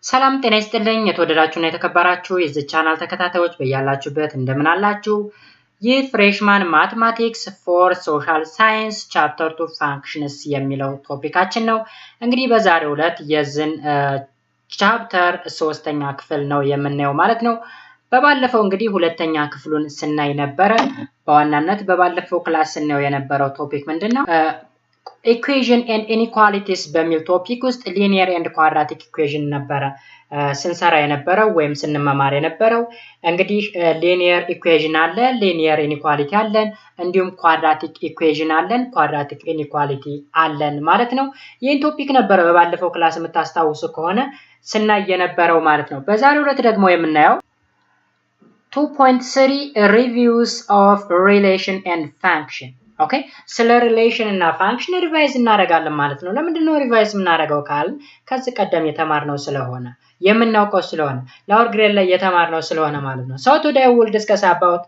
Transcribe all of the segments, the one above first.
ሰላም ጤና ይስጥልኝ የተወደዳችሁና የተከበራችሁ የዚህ ቻናል ተከታታዮች በያላችሁበት እንደምን አላችሁ? ይህ ፍሬሽማን ማትማቲክስ ፎር ሶሻል ሳይንስ ቻፕተር 2 ፋንክሽንስ የሚለው ቶፒካችን ነው። እንግዲህ በዛሬው ዕለት የዚህን ቻፕተር ሶስተኛ ክፍል ነው የምናየው ማለት ነው። በባለፈው እንግዲህ ሁለተኛ ክፍሉን ስናይ ነበረ። በዋናነት በባለፈው ክላስ ስናየው የነበረው ቶፒክ ምንድነው? ኢኩዌሽን ኤንድ ኢኒኳሊቲስ በሚል ቶፒክ ውስጥ ሊኒየር ኤንድ ኳድራቲክ ኢኩዌሽን ነበረ ስንሰራ የነበረው ወይም ስንመማር የነበረው። እንግዲህ ሊኒየር ኢኩዌሽን አለ፣ ሊኒየር ኢኒኳሊቲ አለን፣ እንዲሁም ኳድራቲክ ኢኩዌሽን አለን፣ ኳድራቲክ ኢኒኳሊቲ አለን ማለት ነው። ይህን ቶፒክ ነበረ በባለፈው ክላስ የምታስታውሱ ከሆነ ስናይ የነበረው ማለት ነው። በዛሬው ዕለት ደግሞ የምናየው 2.3 ሪቪውስ ኦፍ ሪሌሽን ኤንድ ፋንክሽን። ኦኬ ስለ ሪሌሽን እና ፋንክሽን ሪቫይዝ እናደርጋለን ማለት ነው። ለምንድነው ሪቫይዝ የምናደርገው ካል ከዚህ ቀደም የተማርነው ስለሆነ የምናውቀው ስለሆነ ላወር ግሬድ ላይ የተማርነው ስለሆነ ማለት ነው። So today we will discuss about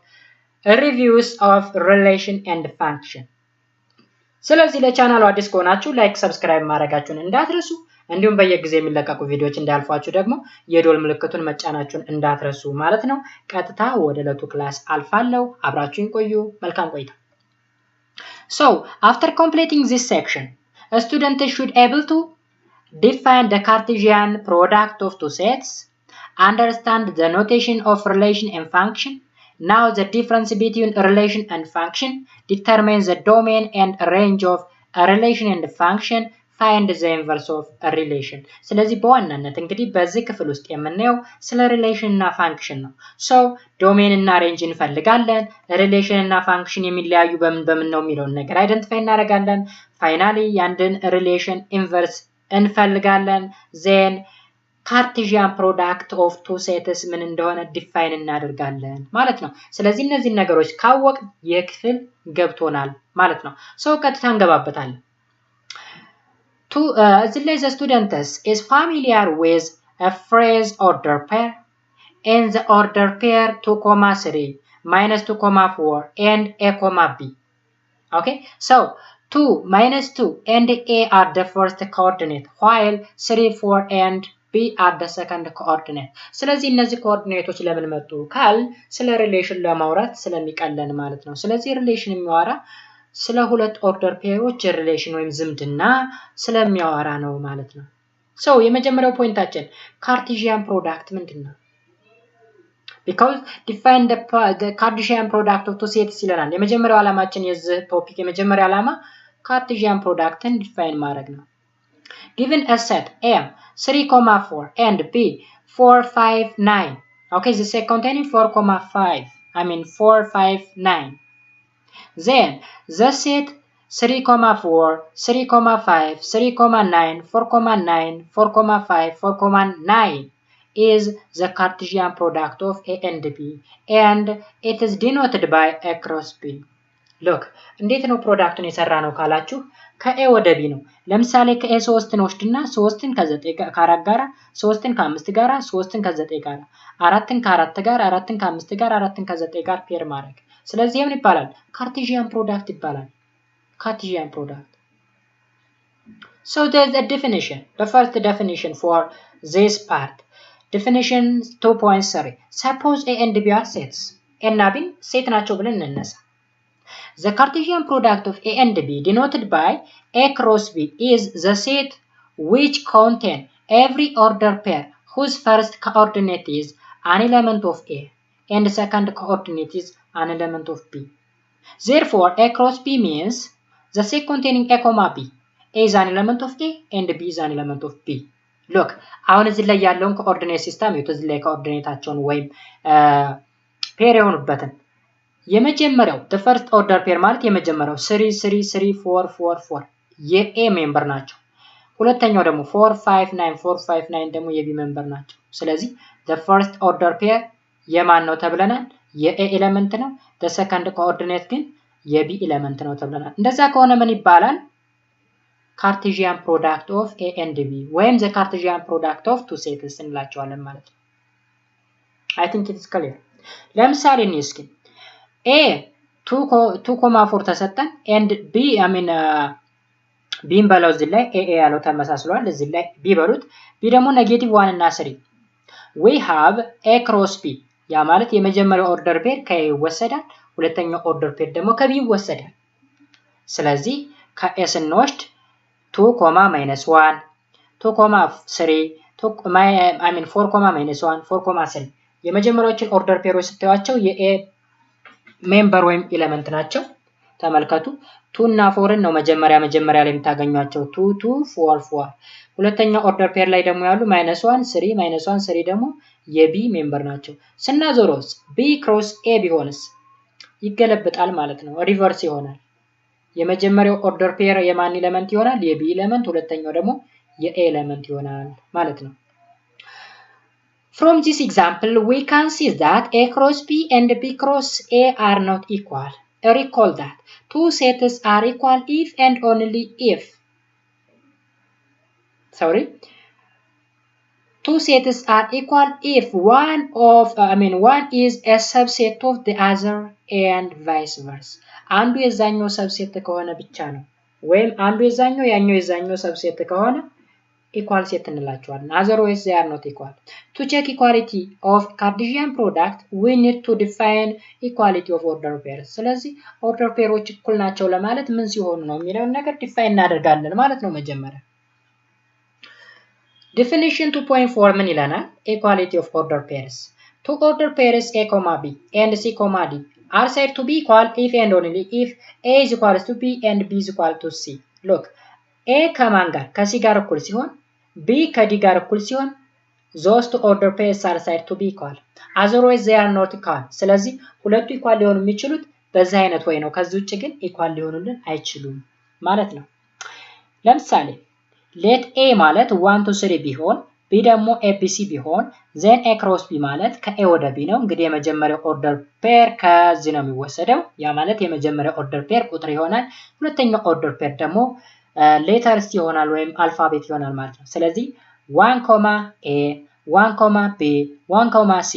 reviews of relation and function። ስለዚህ ለቻናሉ አዲስ ከሆናችሁ ላይክ ሰብስክራይብ ማድረጋችሁን እንዳትረሱ፣ እንዲሁም በየጊዜው የሚለቀቁ ቪዲዮዎች እንዳልፏችሁ ደግሞ የዶል ምልክቱን መጫናችሁን እንዳትረሱ ማለት ነው። ቀጥታ ወደ ዕለቱ ክላስ አልፋለሁ። አብራችሁን ቆዩ። መልካም ቆይታ። So, after completing this section, a student should able to define the Cartesian product of two sets, understand the notation of relation and function, know the difference between a relation and function, determine the domain and range of a relation and function, find the inverse of a relation። ስለዚህ በዋናነት እንግዲህ በዚህ ክፍል ውስጥ የምናየው ስለ ሪሌሽን እና ፋንክሽን ነው። ሶ ዶሜን እና ሬንጅ እንፈልጋለን። ሪሌሽን እና ፋንክሽን የሚለያዩ በምን ነው የሚለውን ነገር አይደንቲፋይ እናደርጋለን። ፋይናሊ ያንድን ሪሌሽን ኢንቨርስ እንፈልጋለን። ዜን ካርቴዥያን ፕሮዳክት ኦፍ ቱ ሴትስ ምን እንደሆነ ዲፋይን እናደርጋለን ማለት ነው። ስለዚህ እነዚህ ነገሮች ካወቅ የክፍል ገብቶናል ማለት ነው። ሶ ቀጥታ እንገባበታለን። The student is familiar with a phrase order pair and the order pair 2,3 minus 2,4 and a, b. Okay, so 2 minus 2 and a are the first coordinate while 3, 4 and b are the second coordinate። ስለዚህ እነዚህ ኮኦርዲኔቶች ለምን መጡ ካል ስለ ሪሌሽን ለማውራት ስለሚቀለን ማለት ነው። ስለዚህ ሪሌሽን የሚያወራ ስለ ሁለት ኦርደር ፔሮች ሪሌሽን ወይም ዝምድና ስለሚያወራ ነው ማለት ነው። ሶ የመጀመሪያው ፖይንታችን ካርቴዥያን ፕሮዳክት ምንድነው? because define the Cartesian product of two sets ይለናል። የመጀመሪያው ዓላማችን የዚህ ቶፒክ የመጀመሪያው ዓላማ ካርቴዥያን ፕሮዳክትን ዲፋይን ማድረግ ነው። given a set M 3,4 and B 4, 5, 9. okay, the set containing 4,5 4, 5, 9. Then the set 3,4, 3,5, 3,9, 4,9, 4,5, 4,9 is the Cartesian product of A and B and it is denoted by A cross B. Look, እንዴት ነው ፕሮዳክቱን የሰራ ነው ካላችሁ ከኤ ወደ ቢ ነው። ለምሳሌ ከኤ 3ን ወስድና 3ን ከ9 ከ4 ጋራ 3ን ከ5 ጋራ 3ን ከ9 ጋራ 4ን ከ4 ጋር 4ን ከ5 ጋር 4ን ከ9 ጋር ፔር ማድረግ። ስለዚህ ምን ይባላል? ካርቴዥያን ፕሮዳክት ይባላል። ካርቴዥያን ፕሮዳክት። So there's a definition. The first definition for this part. Definition 2.3. Suppose A and B are sets. A እና B ሴት ናቸው ብለን እንነሳ። The Cartesian product of A and B denoted by A cross B is the set which contain every order pair whose first coordinate is an element of A and second coordinate is an element of B. Therefore, A cross B means the set containing A, B. A is an element of A and B is an element of B. Look, አሁን እዚህ ላይ ያለውን ኮኦርዲኔት ሲስተም ይሁት እዚህ ላይ ኮኦርዲኔታቸውን ወይም ፔር የሆኑበትን የመጀመሪያው the first order pair ማለት የመጀመሪያው 3 3 3 4 4 4 የኤ ሜምበር ናቸው። ሁለተኛው ደግሞ 4 5 9 4 5 9 ደግሞ የቢ ሜምበር ናቸው። ስለዚህ the first order pair የማን ነው ተብለናል? የኤ ኤሌመንት ነው። the second coordinate ግን የቢ ኤሌመንት ነው ተብለናል። እንደዛ ከሆነ ምን ይባላል? Cartesian product of A and B ወይም the Cartesian product of two sets እንላቸዋለን ማለት ነው። I think it is clear። ለምሳሌ እስኪ A 2,4 ተሰጠን and B ቢን በለው እዚህ ላይ ኤ ያለው ተመሳስሏል። እዚህ ላይ ቢ በሉት። ቢ ደግሞ ኔጌቲቭ 1 እና 3 we have a cross b ያ ማለት የመጀመሪያው ኦርደር ፔር ከኤ ይወሰዳል፣ ሁለተኛው ኦርደር ፔር ደግሞ ከቢ ይወሰዳል። ስለዚህ ከኤ ስንወስድ 2, -1 2, 3 4, -1 4, 3 የመጀመሪያዎችን ኦርደር ፔሮች ስታዩቸው የኤ ሜምበር ወይም ኤሌመንት ናቸው። ተመልከቱ 2 እና 4 ነው መጀመሪያ ላይ የምታገኟቸው 2 2 4 4 ሁለተኛው ኦርደር ፔር ላይ ደግሞ ያሉ -1 3 3 ደግሞ የቢ ሜምበር ናቸው። ስናዞረውስ ቢ ክሮስ ኤ ቢሆንስ ይገለብጣል ማለት ነው፣ ሪቨርስ ይሆናል። የመጀመሪያው ኦርደር ፔር የማን ኤሌመንት ይሆናል? የቢ ኤሌመንት፣ ሁለተኛው ደግሞ የኤ ኤሌመንት ይሆናል ማለት ነው። From this example we can see that A cross B and B cross A are not equal. Recall that two sets are equal if and only if two sets are equal if one is a subset of the other and vice versa. አንዱ የዛኛው ሰብሴት ከሆነ ብቻ ነው፣ ወይም አንዱ የዛኛው የዛኛው ሰብሴት ከሆነ equal set እንላቸዋለን። otherwise they are not equal. To check equality of Cartesian product we need to define equality of order pairs. ስለዚህ ኦርደር ፔሮች እኩል ናቸው ለማለት ምን ሲሆኑ ነው የሚለውን ነገር ዲፋይን እናደርጋለን ማለት ነው። መጀመሪያ definition 2.4 ምን ይለናል? equality of order pairs. Two order pairs A, B and C, D are said to be equal if and only if A is equal to B and B is equal to C. Look, A ከማን ጋር? ከሲ ጋር እኩል ሲሆን B ከዲ ጋር እኩል ሲሆን those two order pairs are said to be equal. otherwise they are not equal. ስለዚህ ሁለቱ ኢኳል ሊሆኑ የሚችሉት በዛ አይነት ወይ ነው። ከዚህ ውጭ ግን ኢኳል ሊሆኑልን አይችሉም ማለት ነው። ለምሳሌ let A ማለት 1 2 3 ቢሆን B ደግሞ ABC ቢሆን then A cross B ማለት ከA ወደ B ነው። እንግዲህ የመጀመሪያው ኦርደር ፔር ከዚህ ነው የሚወሰደው። ያ ማለት የመጀመሪያው ኦርደር ፔር ቁጥር ይሆናል። ሁለተኛው ኦርደር ፔር ደግሞ ሌተርስ ይሆናል ወይም አልፋቤት ይሆናል ማለት ነው። ስለዚህ 1, A 1, B 1, C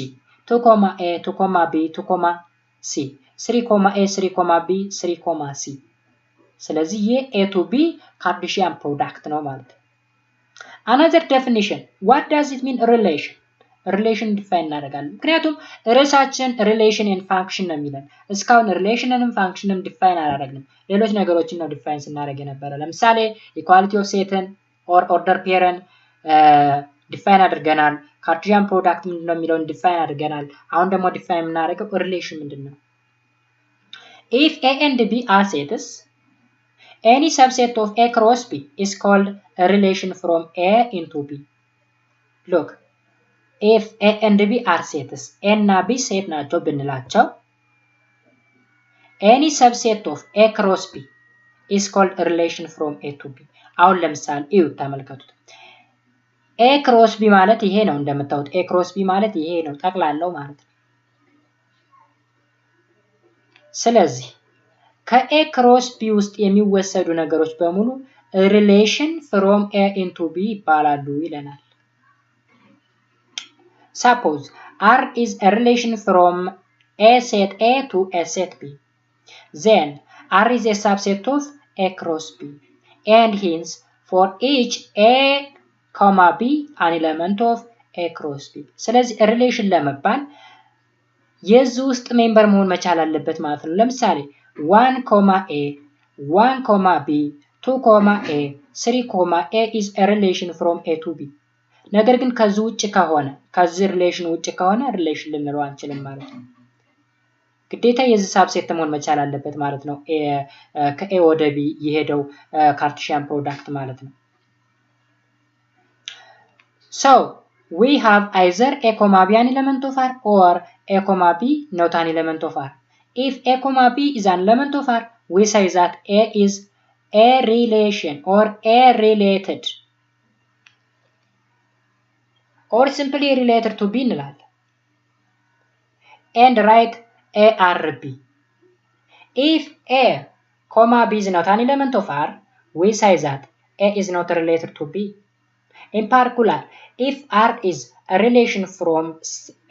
2, A 2, B 2, C 3, A 3, B 3, C ስለዚህ የA to B ካርቴሺያን ፕሮዳክት ነው ማለት ነው። another definition what does it mean relation ዲፋይን እናደርጋለን። ምክንያቱም ርዕሳችን ሪሌሽን ኤንድ ፋንክሽን ነው የሚለን። እስካሁን ሪሌሽንንም ፋንክሽንም ዲፋይን አላደረግንም። ሌሎች ነገሮችን ነው ዲፋይን ስናደርግ የነበረ። ለምሳሌ ኢኳሊቲ ኦፍ ሴትን ኦር ኦርደር ፔርን ዲፋይን አድርገናል። ካርቴሺያን ፕሮዳክት ምንድነው የሚለውን ዲፋይን አድርገናል። አሁን ደግሞ ዲፋይን የምናደርገው ሪሌሽን ምንድነው? if A and B are sets, any subset of A cross B is called a relation from A into B. Look, if A and B are sets, A እና B ሴት ናቸው ብንላቸው any subset of A cross B is called a relation from A to B. አሁን ለምሳሌ እዩ ተመልከቱት። A cross B ማለት ይሄ ነው እንደምታዩት። A cross B ማለት ይሄ ነው ጠቅላላው ማለት ነው። ስለዚህ ከA cross B ውስጥ የሚወሰዱ ነገሮች በሙሉ relation from A into B ይባላሉ ይለናል። Suppose R is a relation from A set A to A set B. Then R is a subset of A cross B. And hence for each A, B an element of A cross B. ስለዚህ ሪሌሽን ለመባል የዚህ ውስጥ ሜምበር መሆን መቻል አለበት ማለት ነው። ለምሳሌ 1, A 1, B 2, A 3, A is a relation from A to B. ነገር ግን ከዚህ ውጭ ከሆነ ከዚህ ሪሌሽን ውጭ ከሆነ ሪሌሽን ልንለው አንችልም ማለት ነው። ግዴታ የዚህ ሳብሴት መሆን መቻል አለበት ማለት ነው። ከኤ ወደ ቢ የሄደው ካርቴሺያን ፕሮዳክት ማለት ነው። So we have either A, B an element of R or A, B not an element of R. If A, B is an element of R, we say that A is a relation or A related or simply related to B እንላለን and write ARB. If A, B is not an element of R, we say that A is not related to B. In particular, if R is a relation from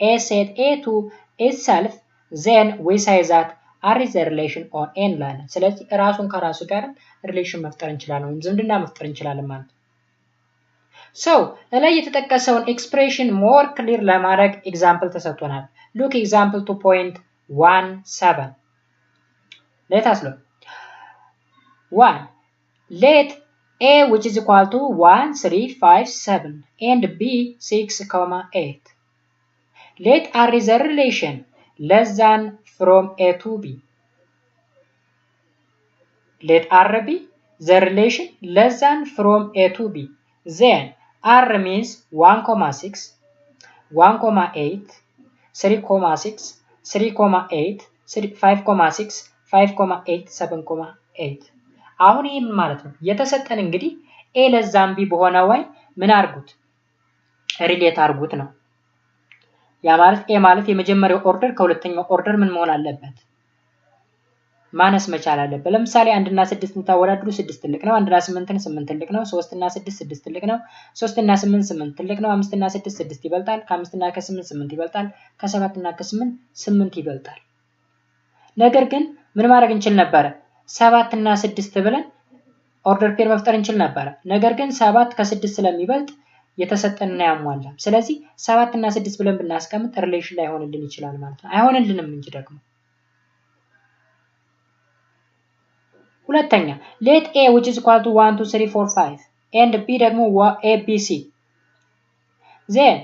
A set A to itself, then we say that R is a relation on A እንላለን። ስለዚህ ራሱን ከራሱ ጋር ሪሌሽን መፍጠር እንችላለን፣ ዝምድና መፍጠር እንችላለን ማለት ነው። So ላይ የተጠቀሰውን ኤክስፕሬሽን ሞር ክሊር ለማድረግ ኤግዛምፕል ተሰጥቶናል። Look example 2.17. Let us look. 1. Let A which is equal to 1, 3, 5, 7 and B 6, 8. Let R is a relation less than from A to B. Let R be the relation less than from A to B. Then R means 1,6, 1,8, 3,6, 3,8, 5,6, 5,8, 7,8. አሁን ይሄ ምን ማለት ነው? የተሰጠን እንግዲህ A less than B በሆነ ወይ ምን አርጉት? ሪሌት አርጉት ነው። ያ ማለት A ማለት የመጀመሪያው ኦርደር ከሁለተኛው ኦርደር ምን መሆን አለበት? ማነስ መቻል አለበት። ለምሳሌ 1 እና 6 ታወዳድሩ 6 ትልቅ ነው፣ 1 እና 8 8 ትልቅ ነው፣ 3 እና 6 6 ትልቅ ነው፣ 3 እና 8 8 ትልቅ ነው፣ 5 እና 6 6 ይበልጣል፣ ከ5 እና ከ8 8 ይበልጣል፣ ከ7 እና ከ8 8 ይበልጣል። ነገር ግን ምን ማድረግ እንችል ነበር? 7 እና 6 ብለን ኦርደር ፔር መፍጠር እንችል ነበር። ነገር ግን 7 ከ6 ስለሚበልጥ የተሰጠንና ያሟላ። ስለዚህ 7 እና 6 ብለን ብናስቀምጥ ሪሌሽን ላይ ሆነልን ይችላል ማለት ነው። አይሆንልንም እንጂ ደግሞ ሁለተኛ let A which is equal to 1 2 3 4 5 and B ደግሞ ABC. then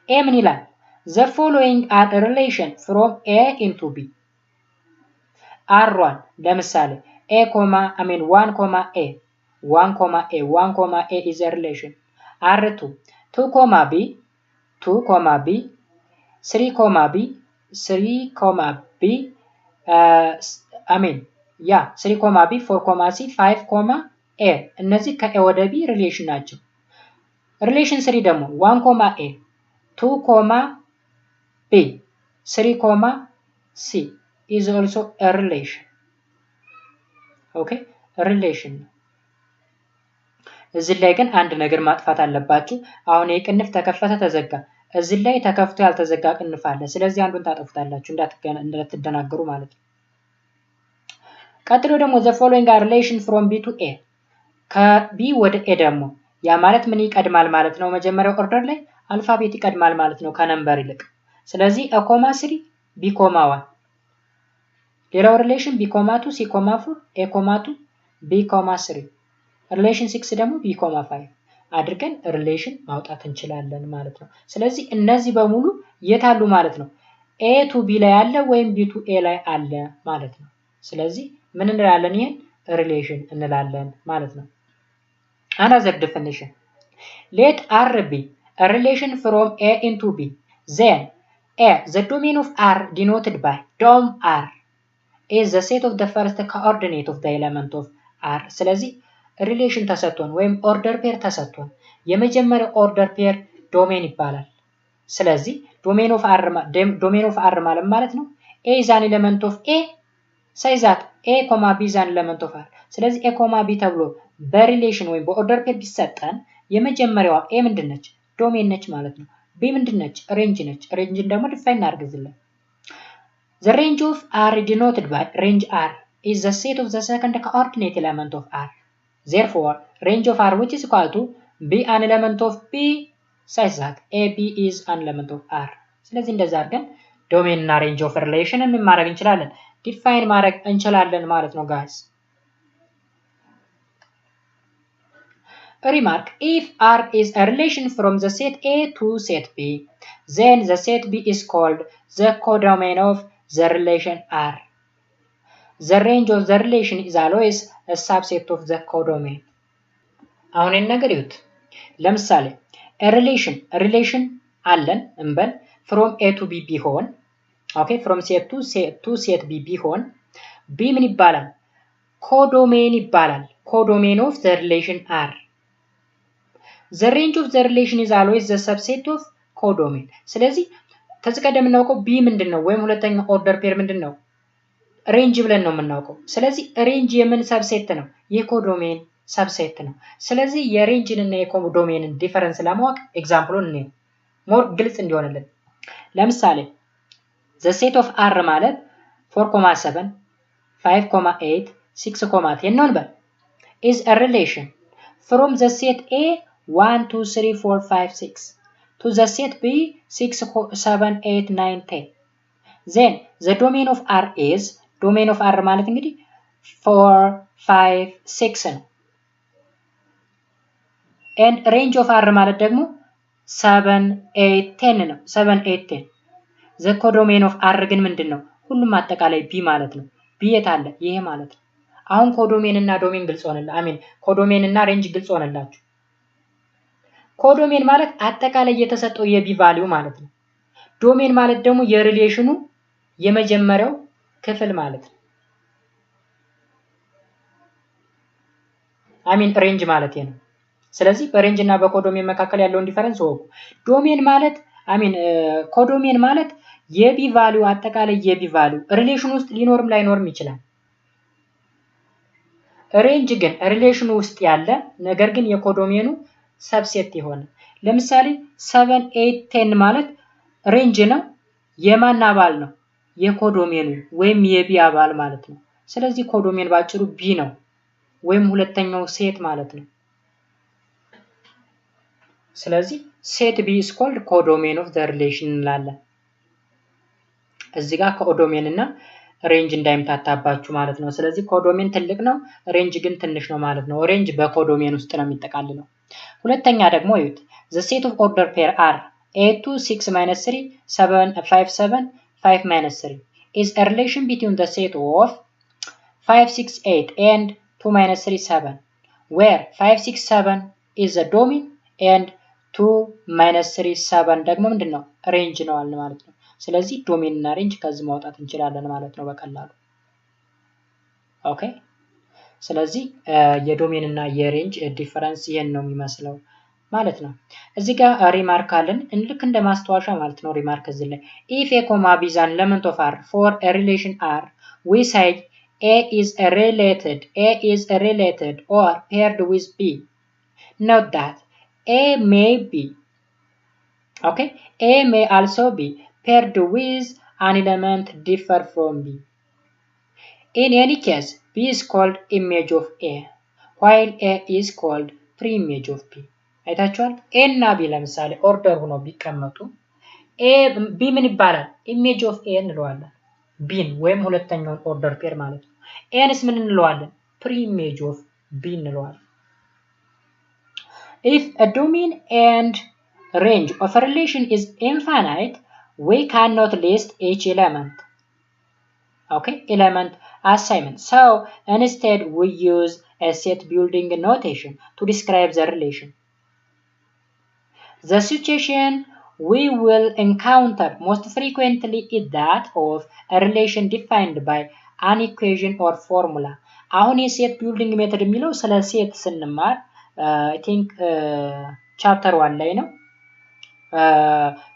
A ምን ይላል? the following are a relation from A into B. R1 ለምሳሌ A, 1, A 1, A 1, A is a relation. R2 2, B 2, B 3, B 3, B 3, B 4, C 5, A እነዚህ ከA ወደ B ሪሌሽን ናቸው። ሪሌሽን 3 ደግሞ 1, A 2, B 3, C is also a relation. Okay, relation. እዚህ ላይ ግን አንድ ነገር ማጥፋት አለባችሁ። አሁን የቅንፍ ተከፈተ ተዘጋ፣ እዚህ ላይ ተከፍቶ ያልተዘጋ ቅንፍ አለ። ስለዚህ አንዱን ታጠፉታላችሁ እንዳትደናገሩ ማለት ነው። ቀጥሎ ደግሞ the following are relation from B to A. ከB ወደ A ደግሞ ያ ማለት ምን ይቀድማል ማለት ነው? መጀመሪያው ኦርደር ላይ አልፋቤት ይቀድማል ማለት ነው ከነምበር ይልቅ። ስለዚህ A,3 B,1 ሌላው ሪሌሽን B,2 C,4 A,2 B,3 ሪሌሽን 6 ደግሞ B,5 አድርገን ሪሌሽን ማውጣት እንችላለን ማለት ነው። ስለዚህ እነዚህ በሙሉ የታሉ ማለት ነው? A to B ላይ አለ ወይም B to A ላይ አለ ማለት ነው። ስለዚህ ምን እንላለን? ይሄን ሪሌሽን እንላለን ማለት ነው። Another definition. Let R be a relation from A into B. Then A, the domain of R denoted by dom R is the set of the first coordinate of the element of R. ስለዚህ ሪሌሽን ተሰጥቶን ወይም ኦርደር ፔር ተሰጥቶን የመጀመሪያው ኦርደር ፔር ዶሜን ይባላል። ስለዚህ ዶሜን ኦፍ R ማለት ነው A is an element of A such that A, B is an element of R. ስለዚህ A, B ተብሎ በሪሌሽን ወይም በኦርደር ፔር ቢሰጠን የመጀመሪያዋ A ምንድነች? ዶሜን ነች ማለት ነው። B ምንድነች? ሬንጅ ነች። ሬንጅን ደግሞ ዲፋይን እናድርግልን። The range of R denoted by range R is the set of the second coordinate element of R. Therefore, range of R which is equal to B an element of B such that AB is an element of R. ስለዚህ እንደዛ አድርገን ዶሜን እና ሬንጅ ኦፍ ሪሌሽን ምን ማድረግ እንችላለን? ዲፋይን ማድረግ እንችላለን ማለት ነው ጋይስ። Remark, if R is a relation from the set A to set B, then the set B is called the codomain of the relation R. The range of the relation is always a subset of the codomain. አሁን ነገር ይሁት ለምሳሌ ሪሌሽን አለን እንበል from A to B ቢሆን ኦኬ from set to set B ቢሆን B ምን ይባላል? ኮዶሜን ይባላል። ኮዶሜን of the relation R. The range of the relation is always the subset of codomain. ስለዚህ ተጽቀደም እናውቀው B ምንድነው ወይም ሁለተኛው ኦርደር ፔር ምንድነው? ሬንጅ ብለን ነው የምናውቀው። ስለዚህ ሬንጅ የምን ሰብሴት ነው? የኮዶሜን ሰብሴት ነው። ስለዚህ የሬንጅን እና የኮዶሜንን ዲፈረንስ ለማወቅ ኤግዛምፕሉን እንየው ሞር ግልጽ እንዲሆንልን። ለምሳሌ the set of R ማለት 4,7 5,8, 6,10 ነው እንበል is a relation from the set A 1, 2, 3, 4, 5, 6 to the set B 6, 7, 8, 9, 10. Then the domain of R is domain of R ማለት እንግዲህ 4, 5, 6 ነው and range of R ማለት ደግሞ 7, 8, 10 ነው 7, 8, 10 the codomain of R ግን ምንድነው ሁሉም አጠቃላይ B ማለት ነው B የት አለ ይሄ ማለት ነው አሁን ኮዶሜን እና ዶሜን ግልጽ ሆነላ አይ ሚን ኮዶሜን እና ሬንጅ ግልጽ ሆነላችሁ ኮዶሜን ማለት አጠቃላይ የተሰጠው የቢ ቫልዩ ማለት ነው ዶሜን ማለት ደግሞ የሪሌሽኑ የመጀመሪያው ክፍል ማለት ነው አይ ሚን ሬንጅ ማለት ነው ስለዚህ በሬንጅ እና በኮዶሜን መካከል ያለውን ዲፈረንስ ወቁ ዶሜን ማለት አይ ሚን ኮዶሜን ማለት የቢ ቫልዩ አጠቃላይ የቢ ቫልዩ ሪሌሽን ውስጥ ሊኖርም ላይኖርም ይችላል ሬንጅ ግን ሪሌሽኑ ውስጥ ያለ ነገር ግን የኮዶሜኑ ሰብሴት ይሆናል ለምሳሌ 7 8 10 ማለት ሬንጅ ነው የማን አባል ነው የኮዶሜኑ ወይም የቢ አባል ማለት ነው ስለዚህ ኮዶሜን ባጭሩ ቢ ነው ወይም ሁለተኛው ሴት ማለት ነው ስለዚህ ሴት ቢ is called codomain of the relation እንላለን እዚህ ጋር ኮዶሜን እና ሬንጅ እንዳይምታታባችሁ ማለት ነው ስለዚህ ኮዶሜን ትልቅ ነው ሬንጅ ግን ትንሽ ነው ማለት ነው ሬንጅ በኮዶሜን ውስጥ ነው የሚጠቃልለው ሁለተኛ ደግሞ እዩት the set of order pair are 8 2 6 minus 3 7 5 7 5 minus 3 is a relation between the set of 5 6 8 and 2 minus 3 7 where 5 6 7 is the domain and 2 minus 3 7 ደግሞ ምንድነው ሬንጅ ነው አለ ማለት ነው ስለዚህ ዶሜን እና ሬንጅ ከዚህ ማውጣት እንችላለን ማለት ነው በቀላሉ ኦኬ ስለዚህ የዶሜን እና የሬንጅ ዲፈረንስ ይሄን ነው የሚመስለው ማለት ነው እዚህ ጋር ሪማርክ አለን ልክ እንደ ማስተዋሻ ማለት ነው ሪማርክ እዚህ ላይ if a comma b is an element of R for a relation R we say A is related or paired with B note that A may be okay A may also be paired with an element differ from B. In any case, B is called image of A, while A is called pre-image of B. አይታችኋል A እና B ለምሳሌ ኦርደር ሆኖ ቢቀመጡ A B ምን ይባላል image of A እንለዋለን B ወይም ሁለተኛውን ኦርደር ፔር ማለት ነው A ስ ምን እንለዋለን pre-image of B እንለዋለን If a domain and range of a relation is infinite we cannot list each element okay element assignment so instead we use a set building notation to describe the relation the situation we will encounter most frequently is that of a relation defined by an equation or formula አሁን የሴት ቢልዲንግ ሜተድ የሚለው ስለ ሴት ስንማር I think chapter 1 ላይ ነው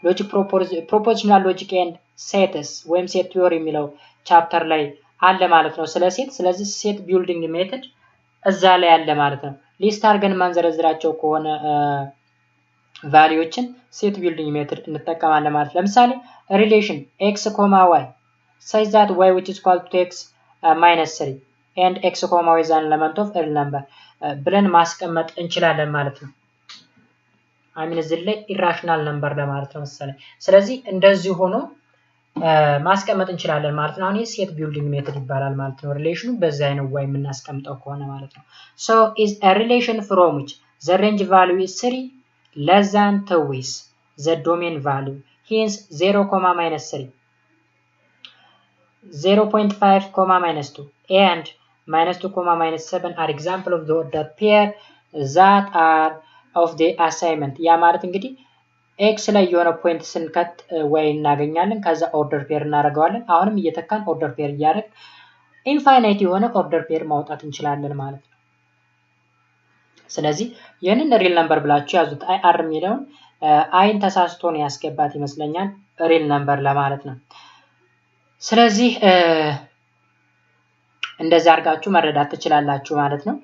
logic propositional logic and sets ወይም set theory የሚለው ቻፕተር ላይ አለ ማለት ነው ስለዚህ ሴት ቢልዲንግ ሜተድ እዛ ላይ አለ ማለት ነው ሊስት አድርገን ማንዘረዝራቸው ከሆነ ቫልዩዎችን ሴት ቢልዲንግ ሜተድ እንጠቀማለን ማለት ለምሳሌ relation x, y such that y which is equal to x minus 3 and x, y is an element of real number ብለን ማስቀመጥ እንችላለን ማለት ነው አሚን እዚህ ላይ ኢራሽናል ነምበር ለማለት ነው መሰለኝ ስለዚህ እንደዚህ ሆኖ ማስቀመጥ እንችላለን ማለት ነው አሁን የሴት ቢልዲንግ ሜተድ ይባላል ማለት ነው ሪሌሽኑ በዛ አይነት ወይ የምናስቀምጠው ከሆነ ማለት ነው so is a relation from which the range value is 3 less than 2 with the domain value hence 0, minus 3 0.5, minus 2 and minus 2, minus 7 are example of the order pair that are of the assignment ያ ማለት እንግዲህ x ላይ የሆነ ፖይንት ስንከት ወይ እናገኛለን ከዛ ኦርደር ፔር እናደርገዋለን አሁንም እየተካን ኦርደር ፔር ያደርግ ኢንፋይናይት የሆነ ኦርደር ፔር ማውጣት እንችላለን ማለት ነው ስለዚህ ይሄንን ሪል ነምበር ብላችሁ ያዙት አር የሚለውን አይን ተሳስቶ ነው ያስገባት ይመስለኛል ሪል ነምበር ለማለት ነው ስለዚህ እንደዛ አርጋችሁ መረዳት ትችላላችሁ ማለት ነው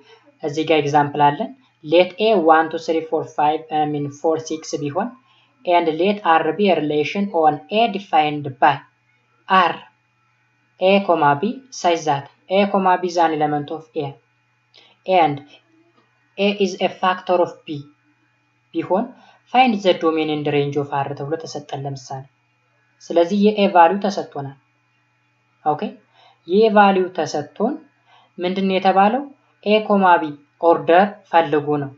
እዚህ ጋር ኤግዛምፕል አለን let a 1 2 3 4 5 I mean 4 6 ቢሆን and let R be a relation on A defined by R a comma b such that a comma b is an element of a and a is a factor of b ቢሆን find the domain in the range of r ተብሎ ተሰጠን ለምሳሌ ስለዚህ የa ቫልዩ ተሰጥቶናል ኦኬ የa ቫልዩ ተሰጥቶን ምንድነው የተባለው a b ኦርደር ፈልጉ ነው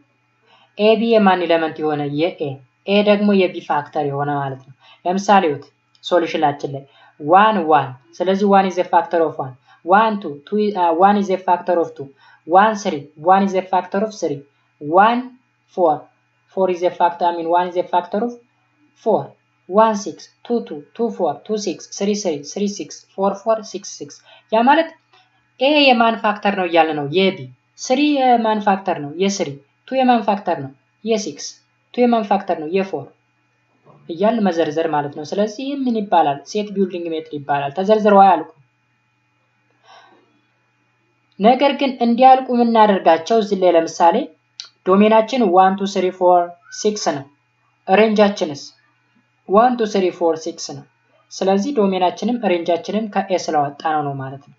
ab የማን ኤሌመንት የሆነ የa a ደግሞ የb ፋክተር የሆነ ማለት ነው ለምሳሌ ወት ሶሉሽናችን ላይ 1 1 ስለዚህ 1 is a factor of 1 1 2 1 is a factor of 2 1 3 1 is a factor of 3 1 4 4 is a factor 1 is a factor of 4 1 6 2 2 2 4 2 6 3 3 3 6 4 4 6 6 ያ ማለት a የማን ፋክተር ነው እያለ ነው የb 3 የማን ፋክተር ነው የ3 2 የማን ፋክተር ነው የ6 2 የማን ፋክተር ነው የ4 እያለ መዘርዘር ማለት ነው ስለዚህ ምን ይባላል ሴት ቢልዲንግ ሜትር ይባላል ተዘርዝረው አያልቁ ነገር ግን እንዲያልቁ ምን እናደርጋቸው እዚህ ላይ ለምሳሌ ዶሜናችን 1 2 3 4 6 ነው ሬንጃችንስ 1 2 3 4 6 ነው ስለዚህ ዶሜናችንም ሬንጃችንም ከኤ ስለወጣ ነው ማለት ነው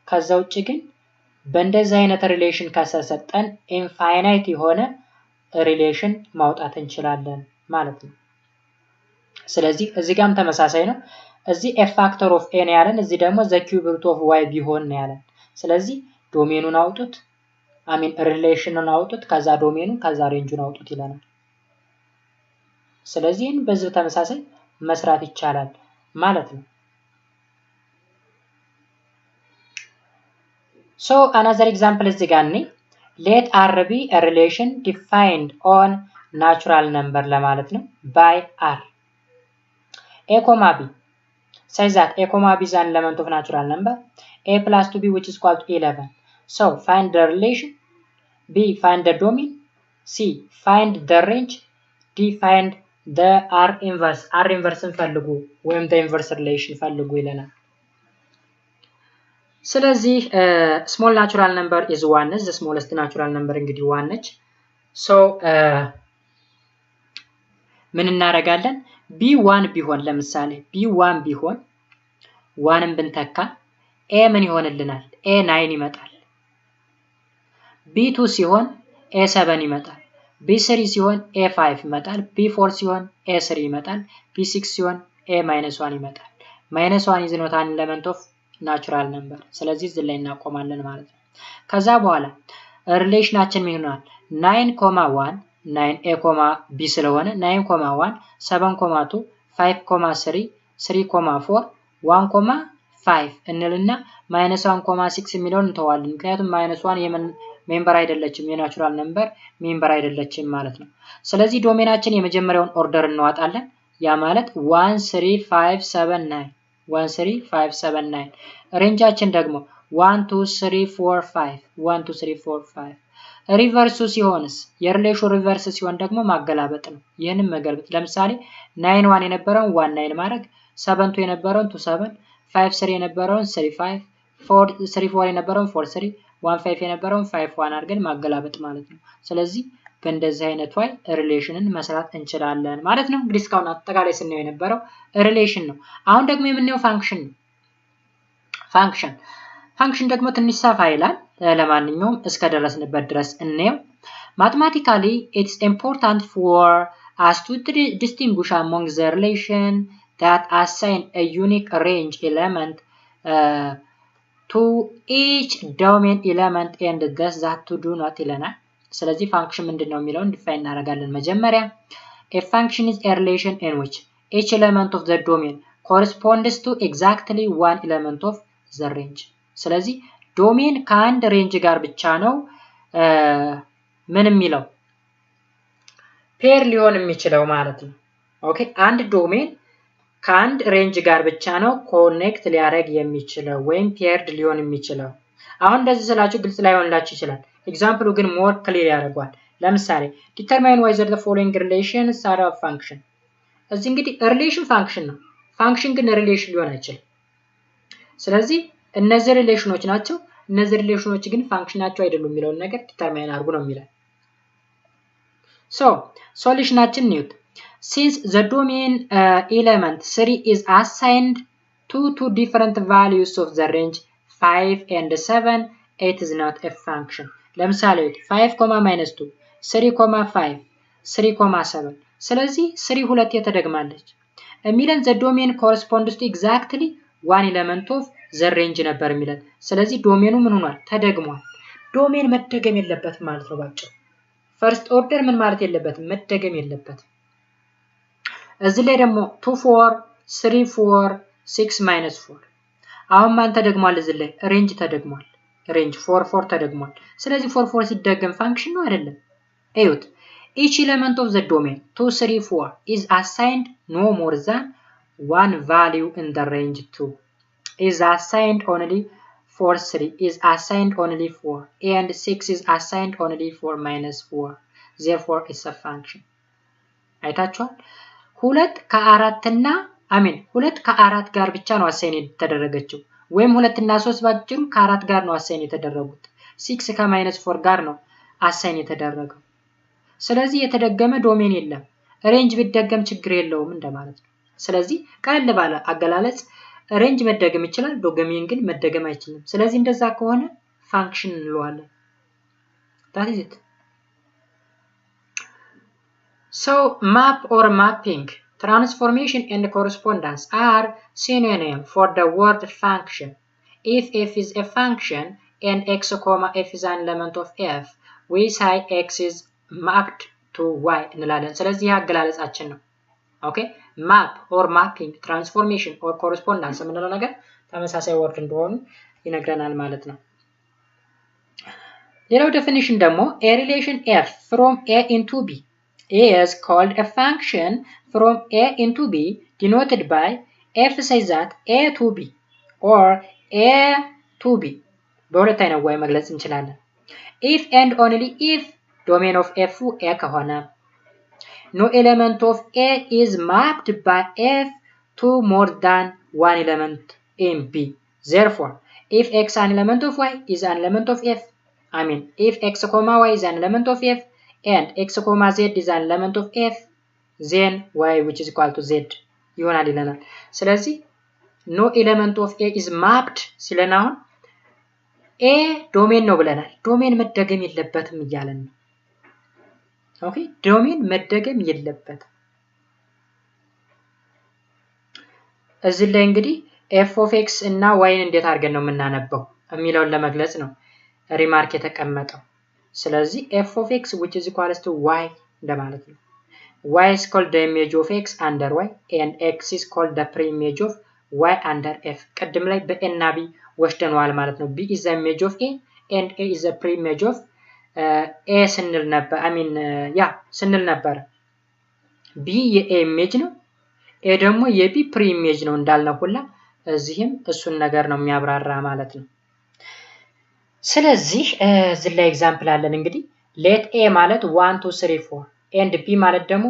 ከዛ ውጪ ግን በእንደዚህ አይነት ሪሌሽን ካሰሰጠን ኢንፋይናይት የሆነ ሪሌሽን ማውጣት እንችላለን ማለት ነው ስለዚህ እዚህ ጋርም ተመሳሳይ ነው እዚህ a factor of a ነው ያለን እዚህ ደግሞ the cube root of y ቢሆን ነው ያለን ስለዚህ ዶሜኑን አውጡት ሪሌሽኑን አውጡት ከዛ ዶሜኑን ከዛ ሬንጁን አውጡት ይለናል ስለዚህ በዚህ ተመሳሳይ መስራት ይቻላል ማለት ነው so another example is again let r be a relation defined on natural number ለማለት ነው by r a comma b says that a comma b is an element of natural number a plus 2b which is equal to 11 so find the relation b find the domain c find the range d find the r inverse ፈልጉ ወይም the inverse relation ፈልጉ ይለናል ስለዚህ small natural number is 1 is the smallest natural number እንግዲህ 1 ነች so ምን እናደርጋለን b1 ቢሆን ለምሳሌ b1 ቢሆን 1ን ብንተካ a ምን ይሆንልናል a 9 ይመጣል b2 ሲሆን a7 ይመጣል b3 ሲሆን a5 ይመጣል b4 ሲሆን a3 ይመጣል b6 ሲሆን a-1 ይመጣል -1 is not an element of natural number ስለዚህ እዚህ ላይ እናቆማለን ማለት ነው ከዛ በኋላ ሪሌሽናችን ምን ይሆናል 9,1 9a, b ስለሆነ 9,1 7,2 5,3 3,4 1,5 እንልና -1,6 የሚለውን እንተዋለን ምክንያቱም -1 የምን ሜምበር አይደለችም የናቹራል ነምበር ሜምበር አይደለችም ማለት ነው ስለዚህ ዶሜናችን የመጀመሪያውን ኦርደር እንዋጣለን ያ ማለት 1 3 5 7 9 1 3 5 7 9 ሬንጃችን ደግሞ 1 2 3 4 5 1 2 3 4 5 ሪቨርሱ ሲሆንስ የሪሌሽን ሪቨርስ ሲሆን ደግሞ ማገላበጥ ነው ይሄንን መገልበጥ ለምሳሌ 9 1 የነበረውን 1 9 ማድረግ 7 2 የነበረውን 2 7 5 3 የነበረውን 3 5 4 3 4 የነበረውን 4 3 1 5 የነበረውን 5 1 አድርገን ማገላበጥ ማለት ነው ስለዚህ በእንደዚህ አይነት way ሪሌሽንን መስራት እንችላለን ማለት ነው እንግዲህ እስካሁን አጠቃላይ ስናየው የነበረው ሪሌሽን ነው አሁን ደግሞ የምናየው ፋንክሽን ነው ፋንክሽን ደግሞ ትንሽ ሰፋ ይላል ለማንኛውም እስከ ደረስንበት ድረስ እንየው mathematically it's important for us to distinguish among the relation that assign a unique range element to each domain element and thus that to do not ይለናል ስለዚህ ፋንክሽን ምንድነው የሚለውን ዲፋይን እናደርጋለን መጀመሪያ a function is a relation in which each element of the domain corresponds to exactly one element of the range ስለዚህ ዶሜን ከአንድ ሬንጅ ጋር ብቻ ነው ምን የሚለው ፔር ሊሆን የሚችለው ማለት ነው ኦኬ አንድ ዶሜን ከአንድ ሬንጅ ጋር ብቻ ነው ኮኔክት ሊያደርግ የሚችለው ወይም ፔርድ ሊሆን የሚችለው አሁን እንደዚህ ስላችሁ ግልጽ ላይሆንላችሁ ይችላል ኤግዛምፕሉ ግን ሞር ክሊር ያደርጋል ለምሳሌ determine whether the following relations are a function እዚህ እንግዲህ ሪሌሽን ፋንክሽን ነው ፋንክሽን ግን ሪሌሽን ሊሆን አይችልም ስለዚህ እነዚህ ሪሌሽኖች ናቸው እነዚህ ሪሌሽኖች ግን ፋንክሽናቸው አይደሉም የሚለውን ነገር ዲተርማይን አድርጉ ነው የሚለው so solutionaችን ኒውት since the domain element 3 is assigned two different values of the range 5 and 7, it is not a function. ለምሳሌ 5, -2 3, 5 3, 7 ስለዚህ 3 ሁለቴ ተደግማለች የሚለን the domain corresponds to exactly one element of the range ነበር የሚለን ስለዚህ ዶሜኑ ምን ሆኗል ተደግሟል ዶሜን መደገም የለበትም ማለት ነው ባጭሩ first order ምን ማለት የለበትም መደገም የለበትም እዚህ ላይ ደግሞ 2 4 3 4 6 -4 አሁን ማን ተደግሟል እዚህ ላይ ሬንጅ ተደግሟል ሬንጅ 4 4 ተደግሟል ስለዚህ 4 4 ሲደገም ፋንክሽን ነው አይደለም እዩት each element of the domain 2 3 4 is assigned no more than one value in the range 2 is assigned only 4 3 is assigned only 4 and 6 is assigned only 4 -4 therefore it's a function አይታችኋል ሁለት ከአራት እና አሜን ሁለት ከአራት ጋር ብቻ ነው አሳይን የተደረገችው ወይም ሁለት እና 3 ባጭሩ ከአራት ጋር ነው አሳይን የተደረጉት 6 ከ-4 ጋር ነው አሳይን የተደረገው ስለዚህ የተደገመ ዶሜን የለም ሬንጅ ቢደገም ችግር የለውም እንደማለት ነው ስለዚህ ቀለል ባለ አገላለጽ ሬንጅ መደገም ይችላል ዶሜን ግን መደገም አይችልም ስለዚህ እንደዛ ከሆነ ፋንክሽን እንለዋለን that is it so map or mapping transformation and correspondence are synonym for the word function if f is a function and x, f is an element of f we say x is mapped to y እንላለን ስለዚህ አገላለጻችን ነው ኦኬ map or mapping transformation or correspondence ምንለው ነገር ተመሳሳይ ወርድ እንደሆኑ ይነግረናል ማለት ነው ሌላው definition ደግሞ a relation f from a into b is called a function from a into b denoted by f says that a to b or a to b በሁለት አይነት ወይ መግለጽ እንችላለን if and only if domain of f a ከሆነ no element of a is mapped by f to more than one element in b therefore if x an element of y is an element of f I mean if x, y is an element of f and x, z is an element of f then y which is equal to z ይሆናል ይለናል ስለዚህ no element of a is mapped ሲለና አሁን a ዶሜን ነው ብለናል ዶሜን መደገም የለበትም ይያለን ነው ኦኬ ዶሜን መደገም የለበትም እዚህ ላይ እንግዲህ f of x እና y እንዴት አድርገን ነው የምናነበው የሚለውን ለመግለጽ ነው ሪማርክ የተቀመጠው ስለዚህ f of x which is equal to y እንደማለት ነው y is called the image of x under y and x is called the pre-image of y under f ቀድም ላይ በ እና b ወስደናል ማለት ነው b is the image of a and a is the pre-image of a ስንል ነበር ስንል ነበር b የa ኢሜጅ ነው a ደግሞ የb pre-image ነው እንዳልነው ሁላ እዚህም እሱን ነገር ነው የሚያብራራ ማለት ነው ስለዚህ እዚህ ላይ ኤግዛምፕል አለን እንግዲህ let a ማለት 1 2 3 4 and b ማለት ደግሞ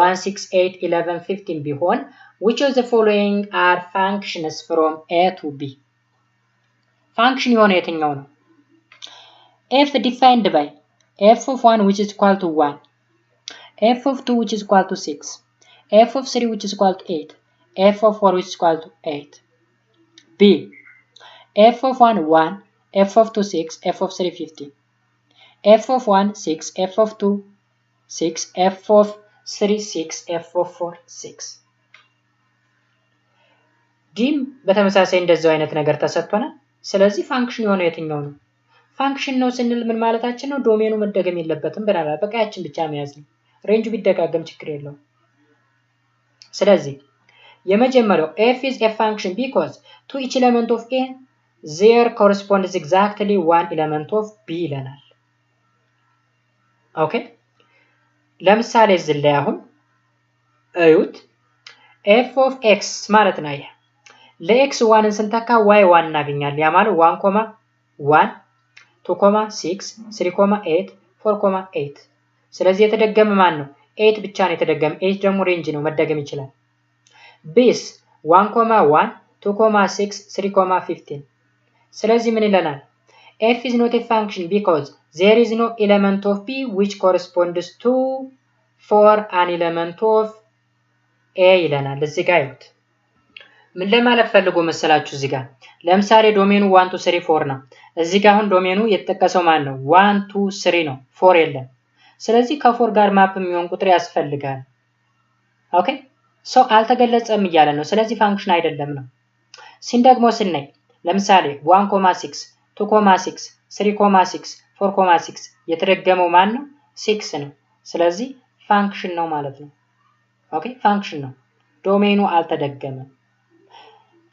1 6 8 11 15 ቢሆን which of the following are functions from a to b function የሆነ የትኛው ነው f defined by f of 1 which is equal to 1 f of 2 which is equal to 6 f of 3 which is equal to 8 f of 4 which is equal to 8 b f of 1 1 f of 2 6 f of 3 15 f of 1 6 f of 2 6 f of 3 6 f of 4 6 ዲም በተመሳሳይ እንደዛው አይነት ነገር ተሰጥቷናል ስለዚህ ፋንክሽን የሆነ የትኛው ነው ፋንክሽን ነው ስንል ምን ማለታችን ነው ዶሜኑ መደገም የለበትም ብለናል በቃያችን ብቻ መያዝ ነው ሬንጁ ቢደጋገም ችግር የለውም ስለዚህ የመጀመሪያው f is a function because to each element of a there corresponds exactly one element of b ይለናል ኦኬ ለምሳሌ እዚህ ላይ አሁን እዩት f of x ማለት ነው ለx 1ን ስንተካ y 1 እናገኛለን ያ ማለት 1 1 2 6 3 8 4 8 ስለዚህ የተደገመ ማን ነው 8 ብቻ ነው የተደገመ 8 ደግሞ ሬንጅ ነው መደገም ይችላል base 1 1 2 6 3 15 ስለዚህ ምን ይለናል f is not a function because there is no element of b which corresponds to for an element of a ይለናል እዚህ ጋር ይሁት ምን ለማለት ፈልጎ መሰላችሁ እዚህ ጋር ለምሳሌ ዶሜኑ 1 2 3 4 ነው እዚህ ጋር አሁን ዶሜኑ የተጠቀሰው ማን ነው 1 2 3 ነው 4 የለም ስለዚህ ከ4 ጋር ማፕ የሚሆን ቁጥር ያስፈልጋል ኦኬ ሶ አልተገለጸም ይያለ ነው ስለዚህ ፋንክሽን አይደለም ነው ሲን ደግሞ ስናይ ለምሳሌ 1.6 2.6 3.6 4.6 የተደገመው ማን ነው 6 ነው ስለዚህ ፋንክሽን ነው ማለት ነው ኦኬ ፋንክሽን ነው ዶሜኑ አልተደገመም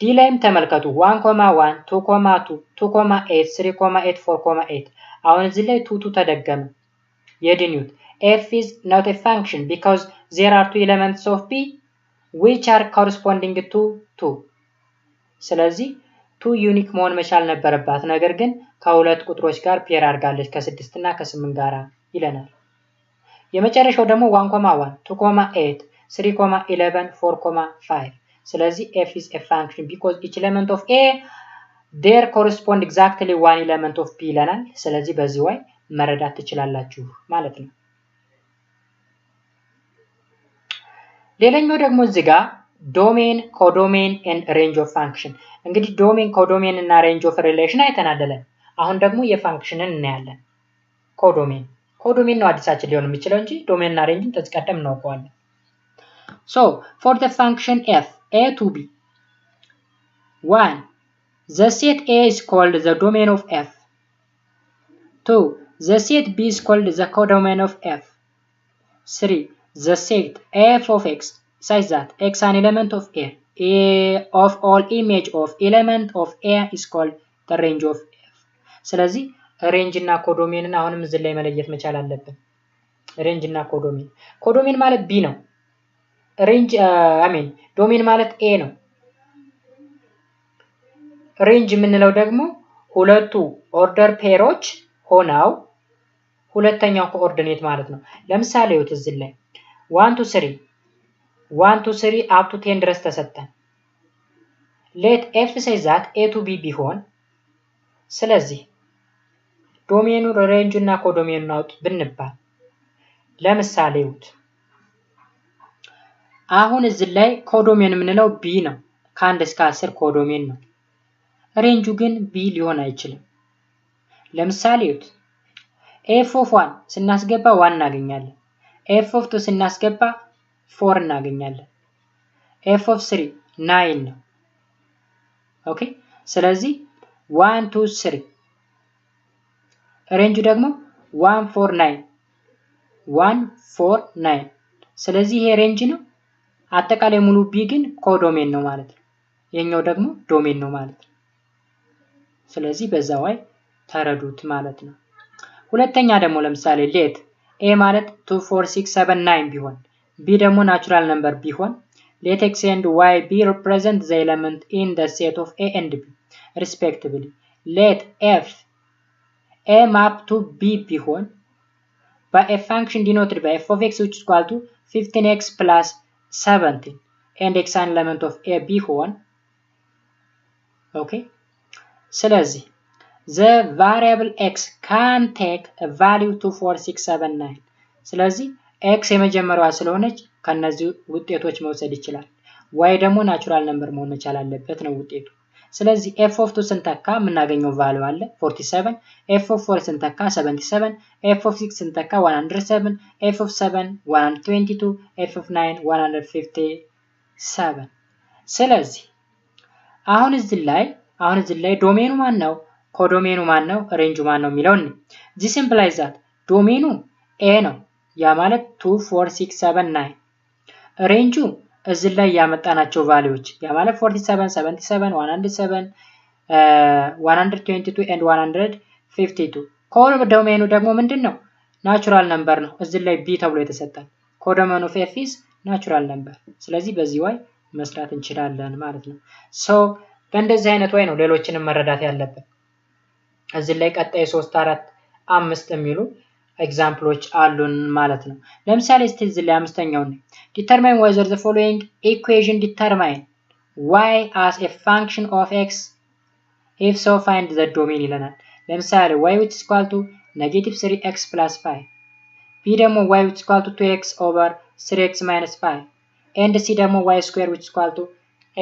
ዲ ላይም ተመልከቱ 1.1 2.2 2.8 3.8 4.8 አሁን እዚህ ላይ 2 ተደገመ የዲኒዩት f is not a function because there are two elements of p which are corresponding to 2 ስለዚህ 2 ዩኒክ መሆን መቻል ነበረባት ነገር ግን ከሁለት ቁጥሮች ጋር ፔር አድርጋለች ከ6 እና ከ8 ጋር ይለናል የመጨረሻው ደግሞ 1.1 2.8 3.11 4.5 ስለዚህ f is a function because each element of a there correspond exactly one element of p ይለናል ስለዚህ በዚህ way መረዳት ትችላላችሁ ማለት ነው ሌላኛው ደግሞ እዚህ ጋር ዶሜን ኮዶሜን and range of function እንግዲህ ዶሜን ኮዶሜን እና range of relation አይተናደለ አሁን ደግሞ የፋንክሽንን እናያለን ኮዶሜን ነው አዲሳችን ሊሆን የሚችለው እንጂ ዶሜን እና range ተዝቀደም ነው ቆዋለን so for the function f a to b 1 the set a is called the domain of f 2 the set b is called the codomain of f 3 the set f of x such that x an element of a of all image of element of a is called the range of f ስለዚህ range እና codomain አሁንም እዚህ ላይ መለየት መቻል አለብን range እና codomain ማለት b ነው range domain ማለት a ነው range የምንለው ደግሞ ሁለቱ ኦርደር ፔሮች ሆነው ሁለተኛው ኮኦርዲኔት ማለት ነው ለምሳሌ እዚህ ላይ 1 to 3 up to 10 ድረስ ተሰጠን let f say that a to b ቢሆን ስለዚህ ዶሜኑ range እና ኮዶሜኑን አውጥ ብንባል ለምሳሌ አሁን እዚህ ላይ ኮዶሜን የምንለው b ነው ከ1 እስከ 10 ኮዶሜን ነው ሬንጁ ግን b ሊሆን አይችልም ለምሳሌ f of 1 ስናስገባ 1 እናገኛለን f of 2 ስናስገባ 4 እናገኛለን f of 3 9 ነው ኦኬ ስለዚህ 1 2 3 ሬንጁ ደግሞ 149 ስለዚህ ይሄ ሬንጅ ነው አጠቃላይ ሙሉ b ግን ኮዶሜን ነው ማለት ነው የኛው ደግሞ ዶሜን ነው ማለት ነው ስለዚህ በዛው ላይ ተረዱት ማለት ነው ሁለተኛ ደግሞ ለምሳሌ let a ማለት 2 4 6 7 9 ቢሆን b ደግሞ ናቹራል ነምበር ቢሆን let x and y be represent the element in the set of a and b respectively let f a map to b ቢሆን by a function denoted by f of x which is equal to 15x plus 17 and x an element of a ቢሆን okay ስለዚህ the variable x can take a value 2 4 6 7 9 ስለዚህ x የመጀመሪያዋ ስለሆነች ከነዚህ ውጤቶች መውሰድ ይችላል y ደግሞ ናቹራል ነምበር መሆን መቻል አለበት ነው ውጤቱ ስለዚህ f of 2 ስንተካ የምናገኘው ቫልዩ አለ 47 f of 4 ስንተካ 77 f of 6 ስንተካ 107 f of 7 122 f of 9 157 ስለዚህ አሁን እዚህ ላይ ዶሜኑ ማን ነው ኮዶሜኑ ማን ነው ሬንጁ ማን ነው የሚለው this implies that ዶሜኑ a ነው ያ ማለት 2 4 6 7 9 ሬንጁ እዚህ ላይ ያመጣናቸው ቫልዩዎች ያ ማለት 47 77 107 122 and 152 ኮዶሜኑ ደግሞ ምንድነው ናቹራል ነምበር ነው እዚህ ላይ b ተብሎ የተሰጠን ኮዶሜኑ of f is ናቹራል ነምበር ስለዚህ በዚህ way መስራት እንችላለን ማለት ነው ሶ በእንደዚህ አይነት way ነው ሌሎችንም መረዳት ያለብን እዚህ ላይ ቀጣይ 3 4 5 የሚሉ ኤግዛምፕሎች አሉን ማለት ነው ለምሳሌ እስቲ እዚህ ላይ አምስተኛው ነው determine whether the following equation determine y as a function of x if so find the domain ይለናል ለምሳሌ y which is equal to -3x plus 5 b ደግሞ y which is equal to 2x over 3x minus 5 and c ደግሞ y square which is equal to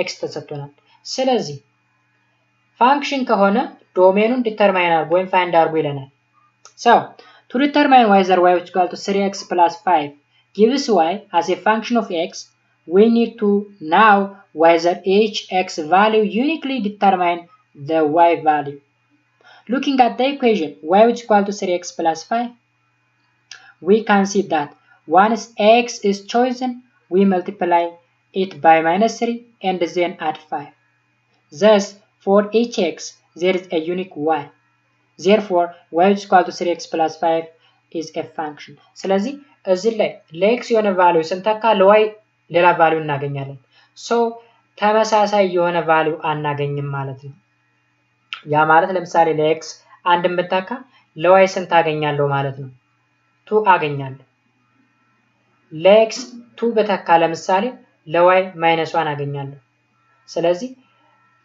x ተሰጥቶናል ስለዚህ function ከሆነ ዶሜኑን ዲተርማይን አድርጎ ወይም ፋይንድ አድርጎ ይለናል so to determine whether y is equal to 3x plus 5 gives y as a function of x we need to know whether each x value uniquely determine the y value looking at the equation y is equal to 3x plus 5 we can see that once x is chosen we multiply it by -3 and then add 5 thus for each x there is a unique y therefore y is equal to 3x plus 5 is a function ስለዚህ እዚህ ላይ ለx የሆነ ቫልዩ ስንተካ ለy ሌላ ቫልዩ እናገኛለን so ተመሳሳይ የሆነ ቫልዩ አናገኝም ማለት ነው ያ ማለት ለምሳሌ ለx አንድን ብተካ ለy ስንት አገኛለሁ ማለት ነው 2 አገኛለሁ ለx 2 በተካ ለምሳሌ ለy -1 አገኛለሁ ስለዚህ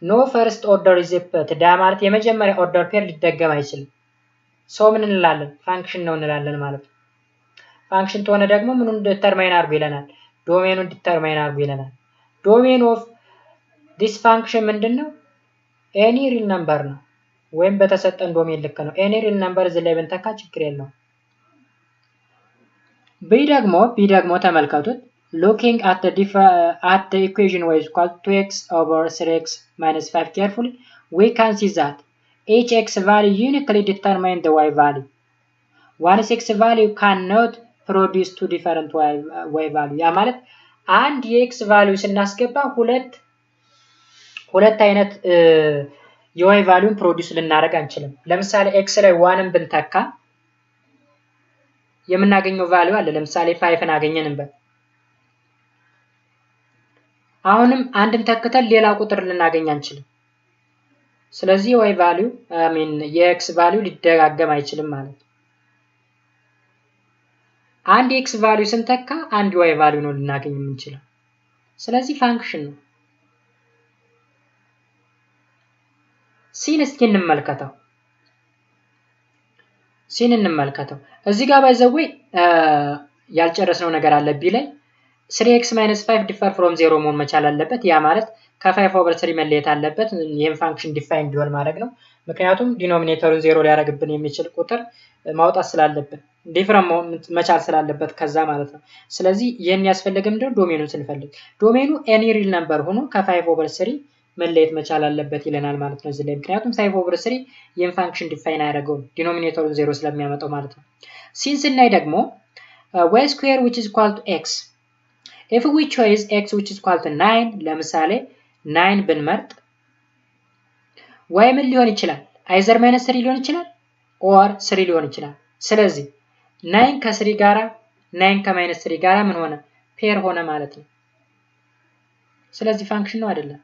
no first order is a pet ዳ ማለት የመጀመሪያ ኦርደር ፔር ሊደገም አይችልም ሶ ምን እንላለን ፋንክሽን ነው እንላለን ማለት ነው ፋንክሽን ተሆነ ደግሞ ምኑን ዲተርማይን አድርጎ ይለናል ዶሜኑን ዲተርማይን አድርጎ ይለናል ዶሜን ኦፍ this function ምንድነው any real number ነው ወይም በተሰጠን ዶሜን ልክ ነው any real number እዚህ ላይ ብንተካ ችግር የለውም ቢ ደግሞ ተመልከቱት looking at the equation y is equal to 2x over 3x minus 5 carefully we can see that each x value uniquely determine the y value one x value cannot produce two different y value ያ ማለት አንድ የx value ስናስገባ ሁለት አይነት የy value ፕሮዲዩስ ልናደርግ አንችልም ለምሳሌ x ላይ 1ን ብንተካ የምናገኘው ቫልዩ አለ ለምሳሌ 5ን አገኘንበት አሁንም አንድን ተከተል ሌላ ቁጥር ልናገኝ አንችልም ስለዚህ y ቫልዩ የx ቫልዩ ሊደጋገም አይችልም ማለት አንድ x ቫልዩ ስንተካ አንድ y ቫልዩ ነው ልናገኝ የምንችለው ስለዚህ ፋንክሽን ነው ሲን እስኪ እንመልከተው እዚህ ጋር ባይዘው ያልጨረስነው ነገር አለ ቢ ላይ 3x minus 5 differ from 0 መሆን መቻል አለበት ያ ማለት ከ5/3 መለየት አለበት ይሄን ፋንክሽን ዲፋይን ቢሆን ማድረግ ነው ምክንያቱም ዲኖሚኔተሩን 0 ሊያደርግብን የሚችል ቁጥር ማውጣት ስላለብን ዲፈረንት መቻል ስላለበት ከዛ ማለት ነው ስለዚህ ይሄን ያስፈልገም እንደው ዶሜኑን ስንፈልግ ዶሜኑ any real number ሆኖ ከ5/3 መለየት መቻል አለበት ይለናል ማለት ነው እዚህ ላይ ምክንያቱም 5/3 ይሄን ፋንክሽን ዲፋይን ያደርገው ዲኖሚኔተሩን 0 ስለሚያመጣው ማለት ነው ሲንስ እናይ ደግሞ y square which is equal to x if we choose x which is equal to 9 ለምሳሌ 9 ብንመርጥ y ምን ሊሆን ይችላል either -3 ሊሆን ይችላል or 3 ሊሆን ይችላል ስለዚህ 9 ከ3 ጋራ 9 ከ-3 ጋራ ምን ሆነ ፔር ሆነ ማለት ነው ስለዚህ ፋንክሽን ነው አይደለም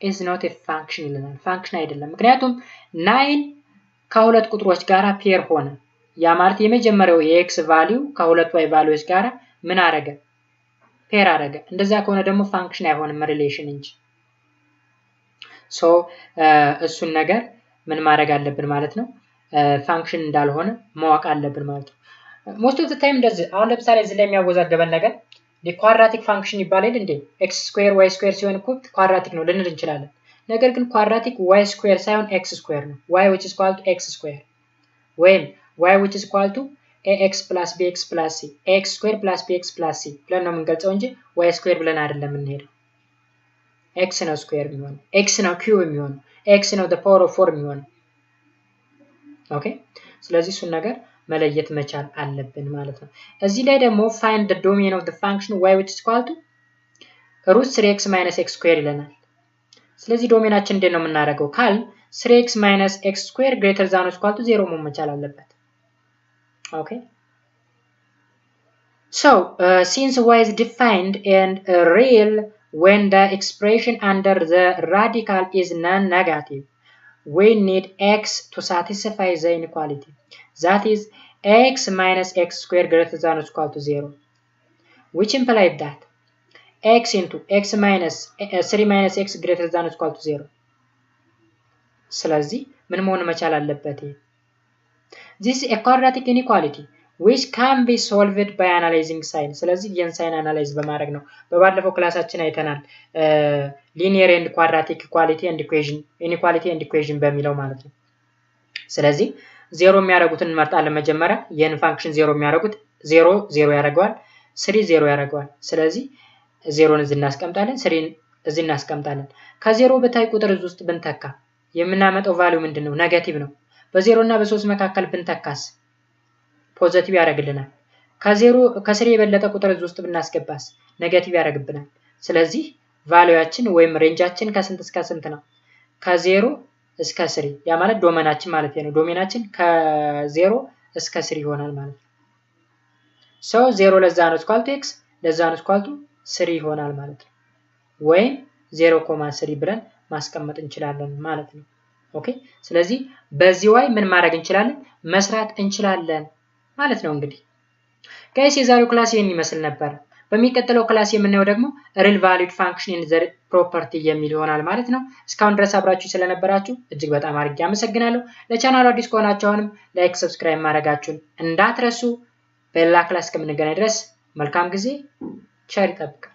is not a function ይለናል ፋንክሽን አይደለም ምክንያቱም 9 ከሁለት ቁጥሮች ጋራ ፔር ሆነ ያ ማለት የመጀመሪያው የx ቫልዩ ከሁለት y ቫልዩስ ጋራ ምን አረገ ፔር አረገ እንደዛ ከሆነ ደግሞ ፋንክሽን አይሆንም ሪሌሽን እንጂ ሶ እሱን ነገር ምን ማድረግ አለብን ማለት ነው ፋንክሽን እንዳልሆነ ማወቅ አለብን ማለት ነው most of the time እንደዚህ አሁን ለምሳሌ እዚህ ላይ የሚያወዛገበን ነገር ኳድራቲክ ፋንክሽን ይባላል እንዴ x square y square ሲሆን እኮ ኳድራቲክ ነው ልንል እንችላለን ነገር ግን ኳድራቲክ y square ሳይሆን x square ነው y which is equal to x square ወይም y which is equal to ax plus bx plus c x square plus bx plus c ብለን ነው የምንገልጸው እንጂ y square ብለን አይደለም የምንሄደው x ነው square የሚሆነው x ነው cube የሚሆነው x ነው the power of 4 የሚሆነው ኦኬ ስለዚህ እሱን ነገር መለየት መቻል አለብን ማለት ነው እዚህ ላይ ደግሞ find the domain of the function y which is equal to root 3x minus x square ይለናል ስለዚህ ዶሜናችን እንዴት ነው የምናደርገው ካል 3x minus x square greater than or equal to 0 መሆን መቻል አለበት okay so since y is defined and real when the expression under the radical is non-negative we need x to satisfy the inequality that is x minus x square greater than or equal to 0 which implies that x into x minus 3 minus x greater than or equal to 0 ስለዚህ ምን መሆን መቻል አለበት this is a quadratic inequality which can be solved by analyzing sign ስለዚህ የን ሳይን አናላይዝ በማድረግ ነው በባለፈው ክላሳችን አይተናል linear and quadratic equality and equation inequality and equation በሚለው ማለት ነው ስለዚህ ዜሮ የሚያደርጉትን እንመርጣለን መጀመሪያ የን ፋንክሽን ዜሮ የሚያደርጉት 0 0 ያደርገዋል 3 0 ያደርገዋል ስለዚህ 0ን እዚህ እናስቀምጣለን 3ን እዚህ እናስቀምጣለን ከ0 በታይ ቁጥር ውስጥ ብንተካ የምናመጣው ቫልዩ ምንድነው ኔጌቲቭ ነው በ0 እና በ3 መካከል ብንተካስ ፖዚቲቭ ያደርግልናል ከ3 የበለጠ ቁጥር ውስጥ ብናስገባስ ኔጌቲቭ ያደርግብናል ስለዚህ ቫልዩያችን ወይም ሬንጃችን ከስንት እስከ ስንት ነው ከ0 እስከ 3 ያ ማለት ዶሜናችን ማለት ነው ዶሜናችን ከ0 እስከ 3 ይሆናል ማለት ነው so 0 ለዛ ነው ኢኳል ቱ x ለዛ ነው ኢኳል ቱ 3 ይሆናል ማለት ነው ወይ 0.3 ብለን ማስቀመጥ እንችላለን ማለት ነው ኦኬ ስለዚህ በዚህ way ምን ማድረግ እንችላለን መስራት እንችላለን ማለት ነው እንግዲህ ጋይስ የዛሬው ክላስ ይሄን ይመስል ነበር በሚቀጥለው ክላስ የምናየው ደግሞ real valued function in the property የሚል ይሆናል ማለት ነው እስካሁን ድረስ አብራችሁ ስለነበራችሁ እጅግ በጣም አድርጌ አመሰግናለሁ ለቻናሉ አዲስ ከሆናችሁ አሁንም ላይክ ሰብስክራይብ ማድረጋችሁን እንዳትረሱ በሌላ ክላስ እስከምንገናኝ ድረስ መልካም ጊዜ ቸር ይጠብቃችሁ